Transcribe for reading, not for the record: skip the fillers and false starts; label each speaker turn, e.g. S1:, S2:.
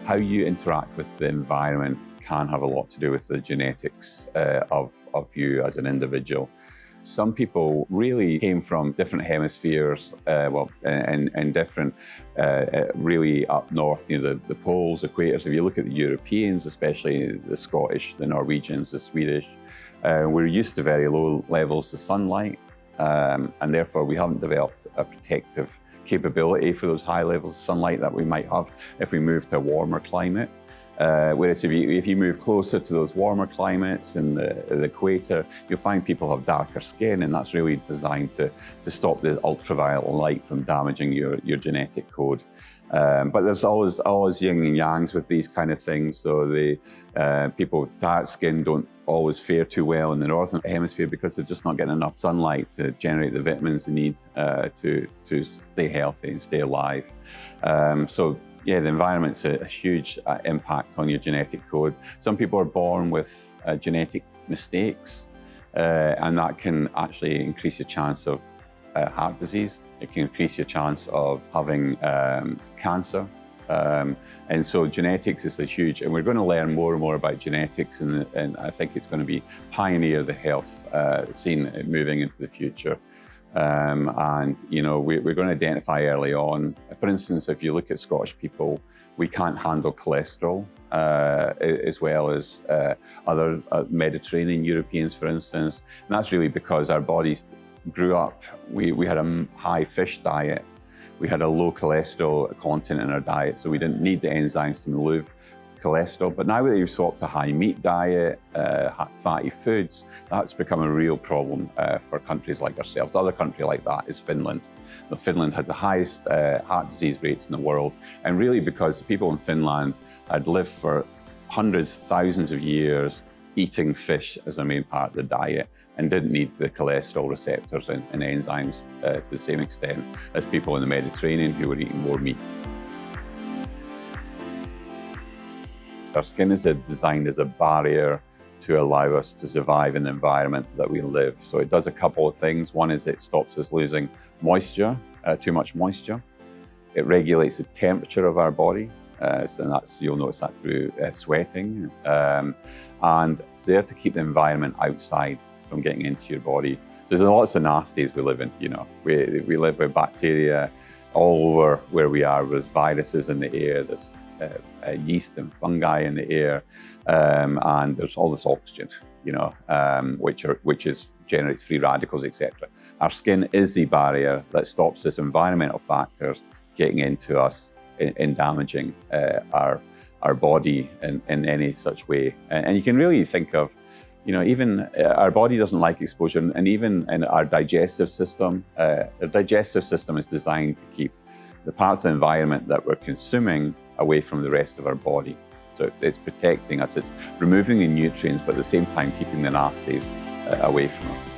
S1: How you interact with the environment can have a lot to do with the genetics of you as an individual. Some people really came from different hemispheres, and different, really up north near the poles, equators. If you look at the Europeans, especially the Scottish, the Norwegians, the Swedish, we're used to very low levels of sunlight, and therefore we haven't developed a protective capability for those high levels of sunlight that we might have if we move to a warmer climate. Whereas if you move closer to those warmer climates and the equator, you'll find people have darker skin, and that's really designed to stop the ultraviolet light from damaging your genetic code. But there's always yin and yangs with these kind of things. So the people with dark skin don't always fare too well in the northern hemisphere because they're just not getting enough sunlight to generate the vitamins they need to stay healthy and stay alive. So yeah, the environment's a huge impact on your genetic code. Some people are born with genetic mistakes, and that can actually increase your chance of heart disease. It can increase your chance of having cancer. And so genetics is a huge, and we're going to learn more and more about genetics, and I think it's going to be pioneer the health scene moving into the future. And you know, we're going to identify early on. For instance, if you look at Scottish people, we can't handle cholesterol as well as other Mediterranean Europeans, for instance. And that's really because our bodies grew up, we had a high fish diet. We had a low cholesterol content in our diet, so we didn't need the enzymes to remove cholesterol. But now that you've swapped to high meat diet, fatty foods, that's become a real problem for countries like ourselves. The other country like that is Finland. Now, Finland had the highest heart disease rates in the world, and really because people in Finland had lived for hundreds, thousands of years eating fish as a main part of the diet and didn't need the cholesterol receptors and enzymes to the same extent as people in the Mediterranean who were eating more meat. Our skin is designed as a barrier to allow us to survive in the environment that we live. So it does a couple of things. One is it stops us losing moisture, too much moisture. It regulates the temperature of our body. So you'll notice that through sweating. And it's there to keep the environment outside from getting into your body. So there's lots of nasties we live in, you know. We live with bacteria all over where we are. There's viruses in the air, there's yeast and fungi in the air, and there's all this oxygen, you know, which generates free radicals, etc. Our skin is the barrier that stops this environmental factors getting into us in damaging our body in any such way. And you can really think of, you know, even our body doesn't like exposure, and even in our digestive system, the digestive system is designed to keep the parts of the environment that we're consuming away from the rest of our body. So it's protecting us, it's removing the nutrients, but at the same time keeping the nasties away from us.